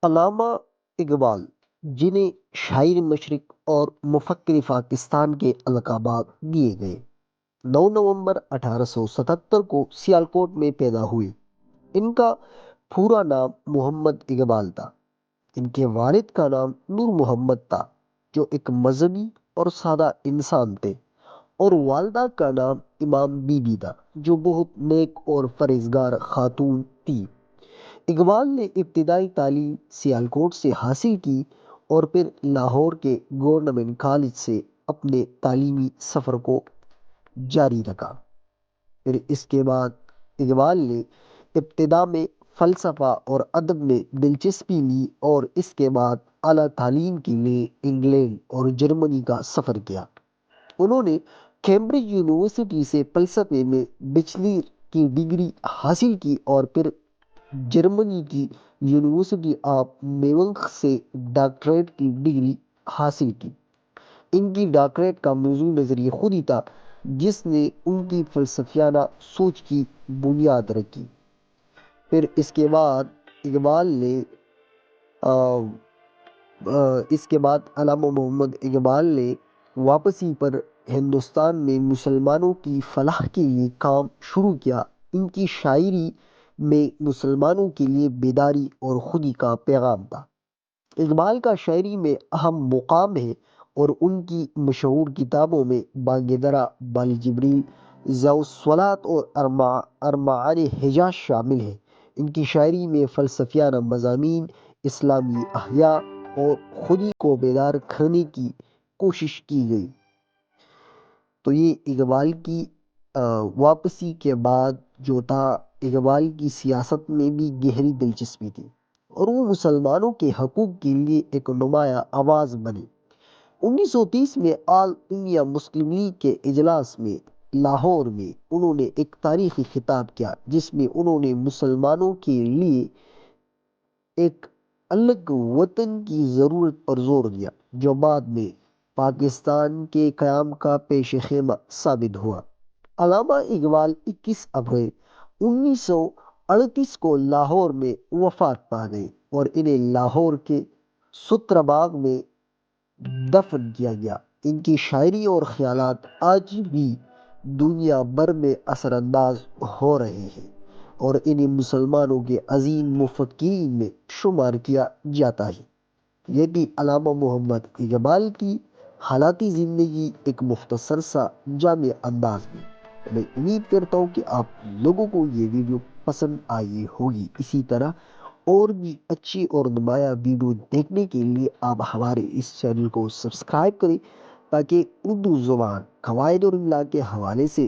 علامہ اقبال، جنہیں شاعر مشرق اور مفکر پاکستان کے القابات دیے گئے، 9 نومبر 1877 کو سیالکوٹ میں پیدا ہوئے۔ ان کا پورا نام محمد اقبال تھا۔ ان کے والد کا نام نور محمد تھا، جو ایک مذہبی اور سادہ انسان تھے، اور والدہ کا نام امام بی بی تھا، جو بہت نیک اور پرہیزگار خاتون تھی۔ اقبال نے ابتدائی تعلیم سیالکوٹ سے حاصل کی اور پھر لاہور کے گورنمنٹ کالج سے اپنے تعلیمی سفر کو جاری رکھا۔ پھر اس کے بعد اقبال نے ابتدا میں فلسفہ اور ادب میں دلچسپی لی اور اس کے بعد اعلیٰ تعلیم کے لیے انگلینڈ اور جرمنی کا سفر کیا۔ انہوں نے کیمبرج یونیورسٹی سے فلسفے میں بیچلر کی ڈگری حاصل کی اور پھر جرمنی کی یونیورسٹی آف میونخ سے ڈاکٹریٹ کی ڈگری حاصل کی۔ ان کی ڈاکٹریٹ کا موضوع نظریہ خود ہی تھا، جس نے ان کی فلسفیانہ سوچ کی بنیاد رکھی۔ پھر اس کے بعد اقبال نے اس کے بعد علامہ محمد اقبال نے واپسی پر ہندوستان میں مسلمانوں کی فلاح کے لیے کام شروع کیا۔ ان کی شاعری میں مسلمانوں کے لیے بیداری اور خودی کا پیغام تھا۔ اقبال کا شاعری میں اہم مقام ہے اور ان کی مشہور کتابوں میں بانگ درا، بال جبریل، ضیاء الصلوات اور ارمغان حجاز شامل ہیں۔ ان کی شاعری میں فلسفیانہ مضامین، اسلامی احیاء اور خودی کو بیدار کرنے کی کوشش کی گئی۔ تو یہ اقبال کی واپسی کے بعد جو تھا، اقبال کی سیاست میں بھی گہری دلچسپی تھی اور وہ مسلمانوں کے حقوق کے لیے ایک نمایاں آواز بنے۔ 1930 میں آل انڈیا مسلم لیگ کے اجلاس میں لاہور میں انہوں نے ایک تاریخی خطاب کیا، جس میں انہوں نے مسلمانوں کے لیے ایک الگ وطن کی ضرورت پر زور دیا، جو بعد میں پاکستان کے قیام کا پیش خیمہ ثابت ہوا۔ علامہ اقبال 21 اپریل 1938 کو لاہور میں وفات پا گئے اور انہیں لاہور کے سترہ باغ میں دفن کیا گیا۔ ان کی شاعری اور خیالات آج بھی دنیا بھر میں اثر انداز ہو رہے ہیں اور انہیں مسلمانوں کے عظیم مفکرین میں شمار کیا جاتا ہے۔ یہ بھی علامہ محمد اقبال کی حالات زندگی ایک مختصر سا جامع انداز میں۔ میں امید کرتا ہوں کہ آپ لوگوں کو یہ ویڈیو پسند آئی ہوگی۔ اسی طرح اور بھی اچھی اور نمایاں ویڈیو دیکھنے کے لیے آپ ہمارے اس چینل کو سبسکرائب کریں، تاکہ اردو زبان قواعد اور املا کے حوالے سے